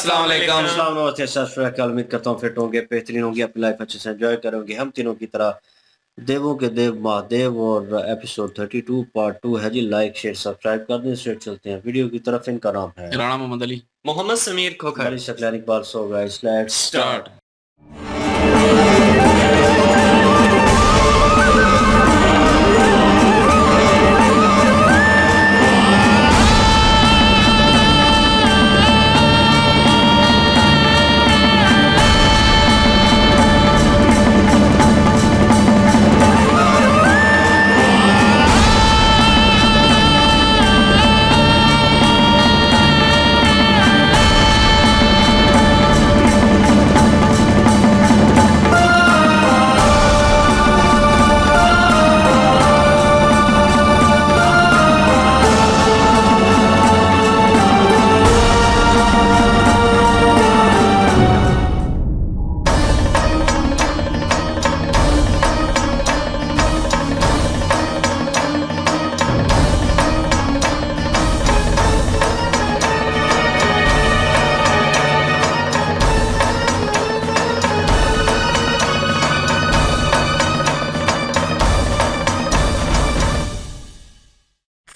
अस्सलाम वालेकुम। अस्सलाम नमस्ते, सत श्री अकाल। उम्मीद करता हूँ फिट होंगे, बेहतरीन होंगे, अपनी लाइफ अच्छे से एंजॉय करेंगे। हम तीनों की तरह देवों के देव महादेव और एपिसोड 32 पार्ट 2 है जी। लाइक शेयर सब्सक्राइब कर दें। स्ट्रेट चलते हैं वीडियो की तरफ। इनका नाम है Rana Mohammad Ali, Mohammad Sameer Khokhar. Mari Saqlain Iqbal. So guys let's start.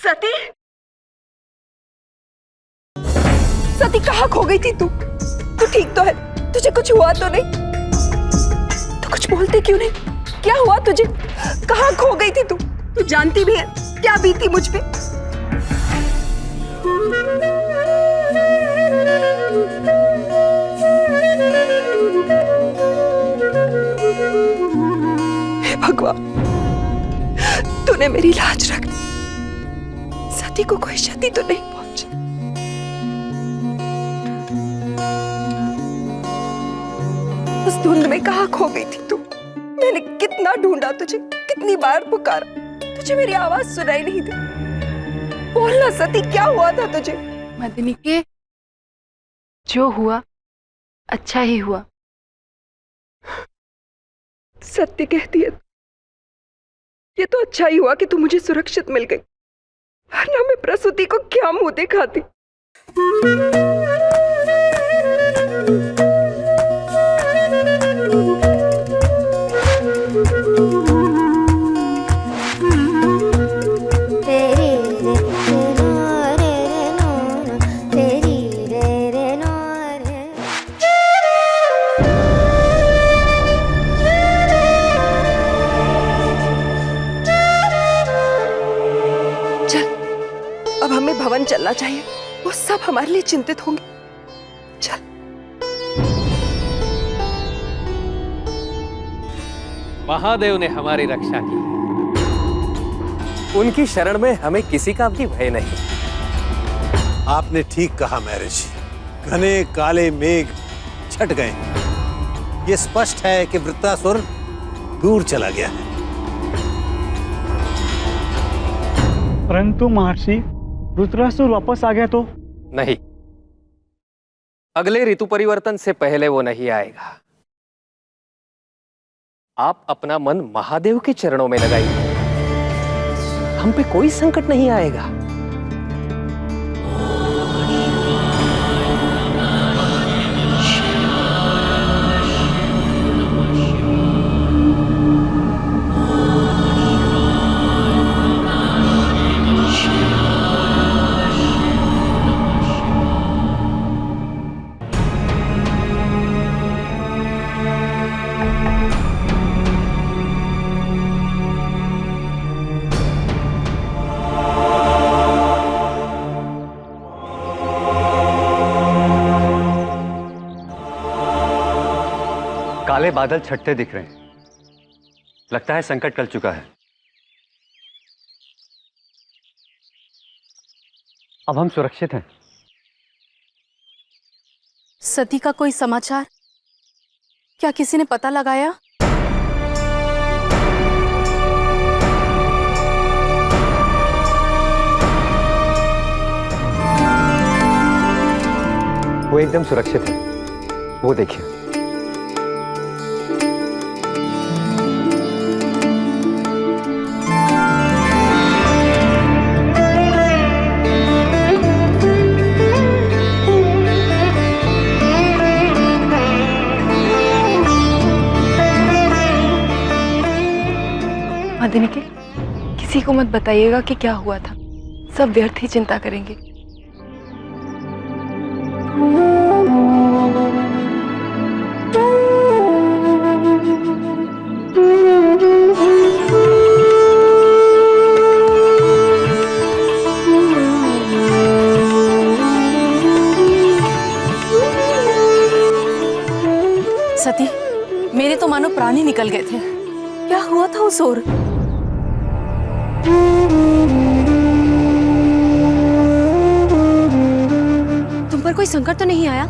Sati, Sati कहाँ खो गई थी तू? तू ठीक तो है? तुझे कुछ हुआ तो नहीं? तू कुछ बोलती क्यों नहीं? क्या हुआ तुझे? कहाँ खो गई थी तू? तू जानती भी है क्या बीती मुझ पे? हे भगवान, तूने मेरी लाज रख ली। सती को कोई क्षति तो नहीं पहुंची? उस धुंध में कहाँ खो गई थी तू? मैंने कितना ढूंढा तुझे, कितनी बार पुकारा, तुझे मेरी आवाज सुनाई नहीं दी। बोलना सती, क्या हुआ था तुझे? मदनी के जो हुआ अच्छा ही हुआ। सत्य कहती है, ये तो अच्छा ही हुआ कि तू मुझे सुरक्षित मिल गई, वरना मैं प्रसूति को क्या मुंह दिखाती। अब हमें भवन चलना चाहिए, वो सब हमारे लिए चिंतित होंगे। चल। महादेव ने हमारी रक्षा की, उनकी शरण में हमें किसी का भी भय नहीं। आपने ठीक कहा महर्षि, घने काले मेघ छट गए। ये स्पष्ट है कि वृत्रासुर दूर चला गया है। परंतु महर्षि, वृत्रासुर वापस आ गया तो? नहीं, अगले ऋतु परिवर्तन से पहले वो नहीं आएगा। आप अपना मन महादेव के चरणों में लगाइए, हम पे कोई संकट नहीं आएगा। काले बादल छटते दिख रहे हैं, लगता है संकट टल चुका है। अब हम सुरक्षित हैं। सती का कोई समाचार? क्या किसी ने पता लगाया? वो एकदम सुरक्षित है, वो देखिए। मदनी के किसी को मत बताइएगा कि क्या हुआ था, सब व्यर्थ ही चिंता करेंगे। सती, मेरे तो मानो प्राण ही निकल गए थे। क्या हुआ था उस ओर? तुम पर कोई संकट तो नहीं आया?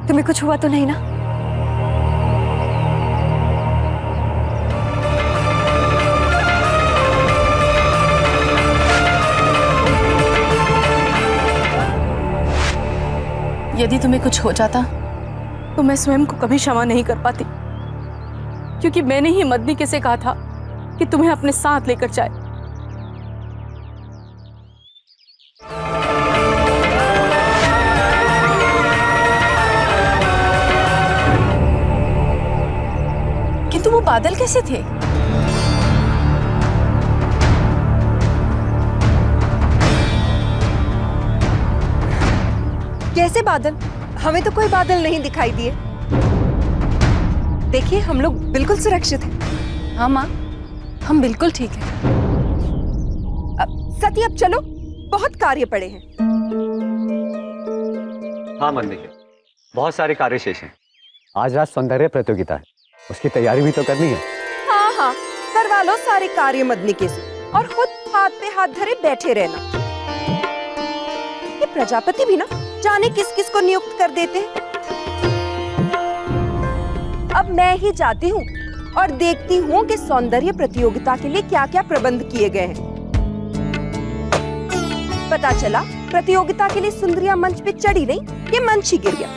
तुम्हें कुछ हुआ तो नहीं ना? यदि तुम्हें कुछ हो जाता तो मैं स्वयं को कभी क्षमा नहीं कर पाती, क्योंकि मैंने ही मदनी के से कहा था कि तुम्हें अपने साथ लेकर जाए। किंतु वो बादल कैसे थे? कैसे बादल? हमें तो कोई बादल नहीं दिखाई दिए। देखिए, हम लोग बिल्कुल सुरक्षित हैं। हाँ माँ, हम बिल्कुल ठीक हैं। सती, अब चलो, बहुत कार्य पड़े हैं। हाँ मदनी के बहुत सारे कार्य शेष हैं। आज रात सौंदर्य प्रतियोगिता है, उसकी तैयारी भी तो करनी है। हाँ हाँ, करवा लो सारे कार्य मदनी के से, और खुद हाथ पे हाथ धरे बैठे रहना। ये प्रजापति भी ना जाने किस किस को नियुक्त कर देते हैं। अब मैं ही जाती हूँ और देखती हूँ कि सौंदर्य प्रतियोगिता के लिए क्या क्या प्रबंध किए गए हैं। पता चला प्रतियोगिता के लिए सुंदरिया मंच पे चढ़ी नहीं, ये मंच ही गिर गया।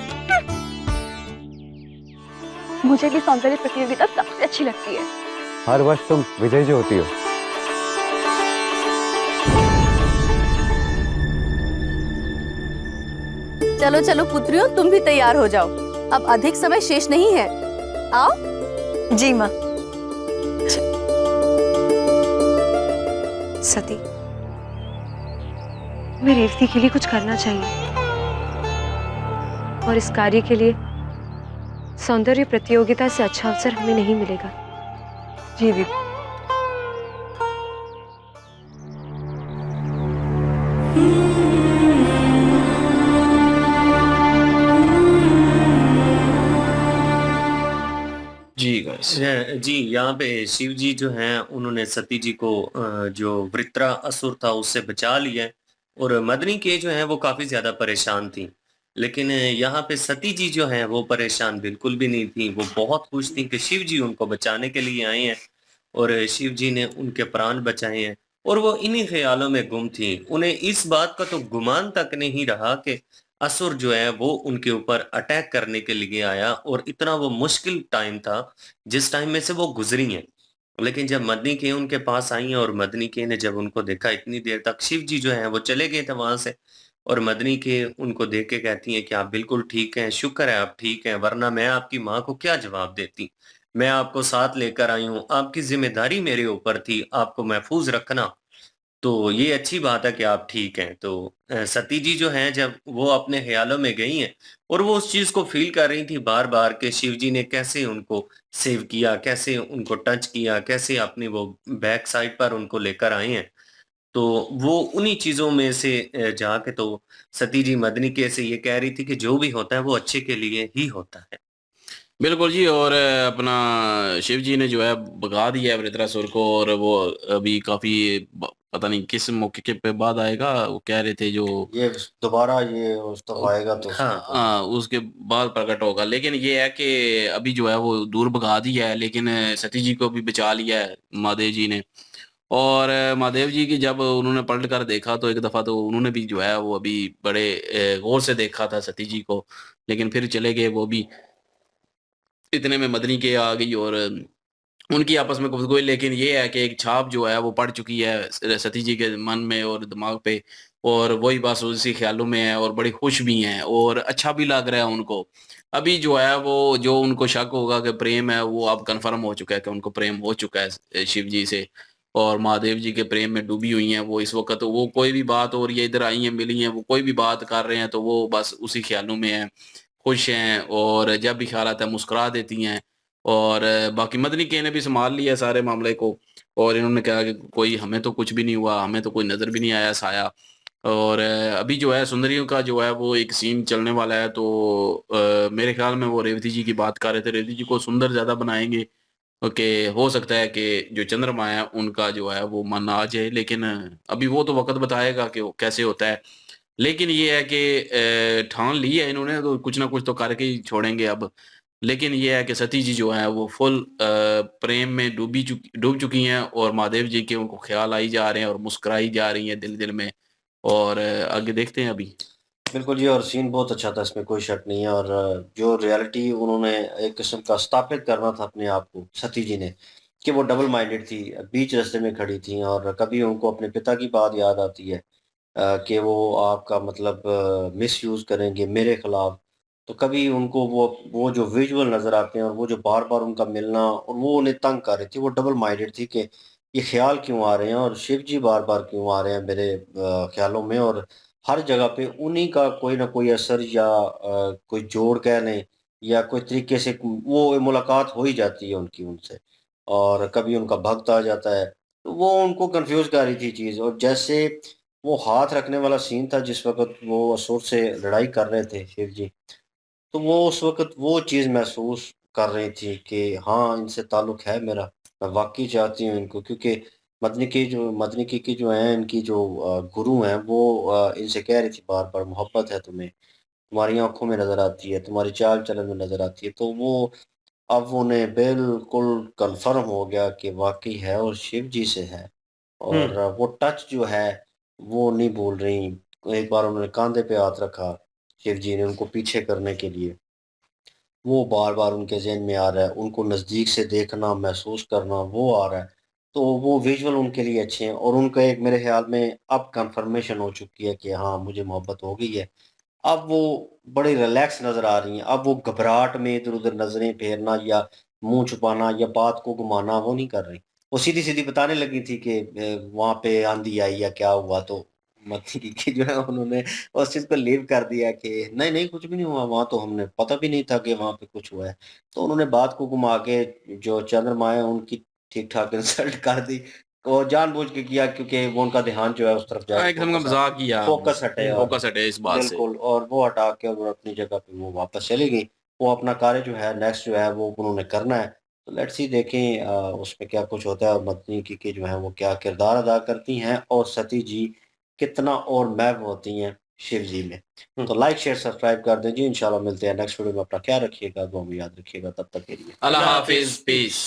मुझे भी सौंदर्य प्रतियोगिता सबसे अच्छी लगती है। हर वर्ष तुम विजयी जो होती हो। चलो चलो पुत्रियों, तुम भी तैयार हो जाओ, अब अधिक समय शेष नहीं है। आओ। जी माँ। सती, हमें रेवती के लिए कुछ करना चाहिए, और इस कार्य के लिए सौंदर्य प्रतियोगिता से अच्छा अवसर हमें नहीं मिलेगा। जी दीदी। जी गाइस, जी यहाँ पे शिव जी जो हैं उन्होंने सती जी को जो वृत्रा असुर था उससे बचा लिया है, और मदनी के जो हैं वो काफी ज्यादा परेशान थी। लेकिन यहाँ पे सती जी जो हैं वो परेशान बिल्कुल भी नहीं थी, वो बहुत खुश थी कि शिव जी उनको बचाने के लिए आए हैं और शिव जी ने उनके प्राण बचाए हैं। और वो इन्हीं ख्यालों में गुम थी, उन्हें इस बात का तो गुमान तक नहीं रहा कि असुर जो है वो उनके ऊपर अटैक करने के लिए आया, और इतना वो मुश्किल टाइम था जिस टाइम में से वो गुजरी हैं। लेकिन जब मदनी के उनके पास आई हैं और मदनी के ने जब उनको देखा, इतनी देर तक शिव जी जो है वो चले गए थे वहां से, और मदनी के उनको देख के कहती हैं कि आप बिल्कुल ठीक हैं, शुक्र है आप ठीक हैं, वरना मैं आपकी माँ को क्या जवाब देती। मैं आपको साथ लेकर आई हूँ, आपकी जिम्मेदारी मेरे ऊपर थी आपको महफूज रखना, तो ये अच्छी बात है कि आप ठीक हैं। तो सती जी जो हैं जब वो अपने ख्यालों में गई हैं और वो उस चीज को फील कर रही थी बार बार कि शिव जी ने कैसे उनको सेव किया, कैसे उनको टच किया, कैसे अपनी वो बैक साइड पर उनको लेकर आए हैं। तो वो उन्हीं चीजों में से जाके तो सती जी मदनी के से ये कह रही थी कि जो भी होता है वो अच्छे के लिए ही होता है। बिल्कुल जी। और अपना शिव जी ने जो है भगा दिया है वृत्रासुर को, और वो अभी काफी पता नहीं किस मौके के पे बाद आएगा, वो कह रहे थे जो ये दोबारा ये उस तब आएगा तो हाँ उसके बाद प्रकट होगा। लेकिन ये है कि अभी जो है वो दूर भगा दिया है, लेकिन सती जी को भी बचा लिया है महादेव जी ने। और महादेव जी की जब उन्होंने पलट कर देखा तो एक दफा तो उन्होंने भी जो है वो अभी बड़े गौर से देखा था सती जी को, लेकिन फिर चले गए वो भी। इतने में मदनी के आ गई और उनकी आपस में गुफ्तगू, लेकिन ये है कि एक छाप जो है वो पड़ चुकी है सती जी के मन में और दिमाग पे, और वही बस उसी ख्यालों में है और बड़ी खुश भी हैं और अच्छा भी लग रहा है उनको। अभी जो है वो जो उनको शक होगा कि प्रेम है, वो अब कन्फर्म हो चुका है कि उनको प्रेम हो चुका है शिव जी से, और महादेव जी के प्रेम में डूबी हुई हैं वो इस वक्त। वो कोई भी बात हो रही है, इधर आई हैं, मिली हैं, वो कोई भी बात कर रहे हैं तो वो बस उसी ख्यालों में हैं, खुश हैं, और जब भी ख्याल आता है मुस्कुरा देती हैं। और बाकी मदनी के ने भी संभाल लिया सारे मामले को, और इन्होंने कहा कि कोई हमें तो कुछ भी नहीं हुआ, हमें तो कोई नज़र भी नहीं आया साया। और अभी जो है सुंदरियों का जो है वो एक सीन चलने वाला है, तो मेरे ख्याल में वो रेवती जी की बात कर रहे थे, रेवती जी को सुंदर ज़्यादा बनाएंगे कि हो सकता है कि जो चंद्रमा है उनका जो है वो मन आ जाए, लेकिन अभी वो तो वक्त बताएगा कि वो कैसे होता है। लेकिन ये है कि ठान ली है इन्होंने, तो कुछ ना कुछ तो करके ही छोड़ेंगे अब। लेकिन ये है कि सती जी जो है वो फुल प्रेम में डूब चुकी हैं, और महादेव जी के उनको ख्याल आई जा रहे हैं और मुस्कुराई जा रही हैं दिल दिल में। और आगे देखते हैं अभी। बिल्कुल जी, और सीन बहुत अच्छा था, इसमें कोई शक नहीं है। और जो रियलिटी उन्होंने एक किस्म का स्थापित करना था अपने आप को सती जी ने, कि वो डबल माइंडेड थी, बीच रास्ते में खड़ी थी, और कभी उनको अपने पिता की बात याद आती है कि वो आपका मतलब मिसयूज़ करेंगे मेरे खिलाफ। तो कभी उनको वो जो विजुअल नज़र आते हैं और वो जो बार-बार उनका मिलना, और वो उन्हें तंग कर रही थी, वो डबल माइंडेड थी कि ये ख़्याल क्यों आ रहे हैं और शिव जी बार-बार क्यों आ रहे हैं मेरे ख़्यालों में, और हर जगह पे उन्हीं का कोई ना कोई असर या कोई जोड़ कह लें, या कोई तरीके से वो मुलाकात हो ही जाती है उनकी उनसे, और कभी उनका भक्त आ जाता है। तो वो उनको कन्फ्यूज़ कर रही थी चीज़, और जैसे वो हाथ रखने वाला सीन था जिस वक़्त वो असुर से लड़ाई कर रहे थे शिव जी, तो वो उस वक़्त वो चीज़ महसूस कर रही थी कि हाँ, इनसे ताल्लुक़ है मेरा, मैं वाक़ई चाहती हूँ इनको, क्योंकि मदनी की जो हैं, इनकी जो गुरु हैं, वो इनसे कह रही थी बार-बार, मोहब्बत है तुम्हें, तुम्हारी आँखों में नज़र आती है, तुम्हारी चाल-चलन में नज़र आती है। तो वो अब उन्हें बिल्कुल कन्फ़र्म हो गया कि वाक़ई है और शिव जी से है। हम्म। और वो टच जो है, वो नहीं भूल रही। एक बार उन्होंने कंधे पे हाथ रखा शिव जी ने उनको पीछे करने के लिए, वो बार-बार उनके ज़हन में आ रहा है, उनको नज़दीक से देखना, महसूस करना, वो आ रहा है। तो वो विज़ुअल उनके लिए अच्छे हैं, और उनका एक मेरे ख़्याल में अब कन्फर्मेशन हो चुकी है कि हाँ, मुझे मोहब्बत हो गई है। अब वो बड़े रिलैक्स नज़र आ रही हैं, अब वो घबराहट में इधर-उधर नज़रें फेरना या मुँह छुपाना या बात को घुमाना वो नहीं कर रही। वो सीधी-सीधी बताने लगी थी कि वहाँ पे आँधी आई या क्या हुआ, तो मक्खी की जो है उन्होंने उस चीज़ को लीव कर दिया कि नहीं, नहीं कुछ भी नहीं हुआ, वहाँ तो हमने पता भी नहीं था कि वहाँ पे कुछ हुआ है। तो उन्होंने बात को घुमा के जो चंद्रमा है उनकी ठीक-ठाक इंसल्ट कर दी, और जानबूझ के किया क्योंकि वो उनका ध्यान जो है उस तरफ जाए, एक किस्म का मज़ाक किया, फ़ोकस हटे, और फोकस हटे इस बात से। बिल्कुल, और वो हटा के और अपनी जगह पे वो वापस चली गई। वो अपना कार्य जो है नेक्स्ट जो है वो उन्होंने करना है। तो लेट्स सी देखें उसमें क्या कुछ होता है, और मदनी की जो है वो क्या किरदार अदा करती हैं, और सती जी कितना और महव होती हैं शिव जी में। तो लाइक, शेयर, सब्सक्राइब कर दीजिए। इंशाल्लाह मिलते हैं नेक्स्ट वीडियो में। अपना ख्याल रखिएगा, दुआ में याद रखिएगा। तब तक के लिए अल्लाह हाफ़िज़, पीस।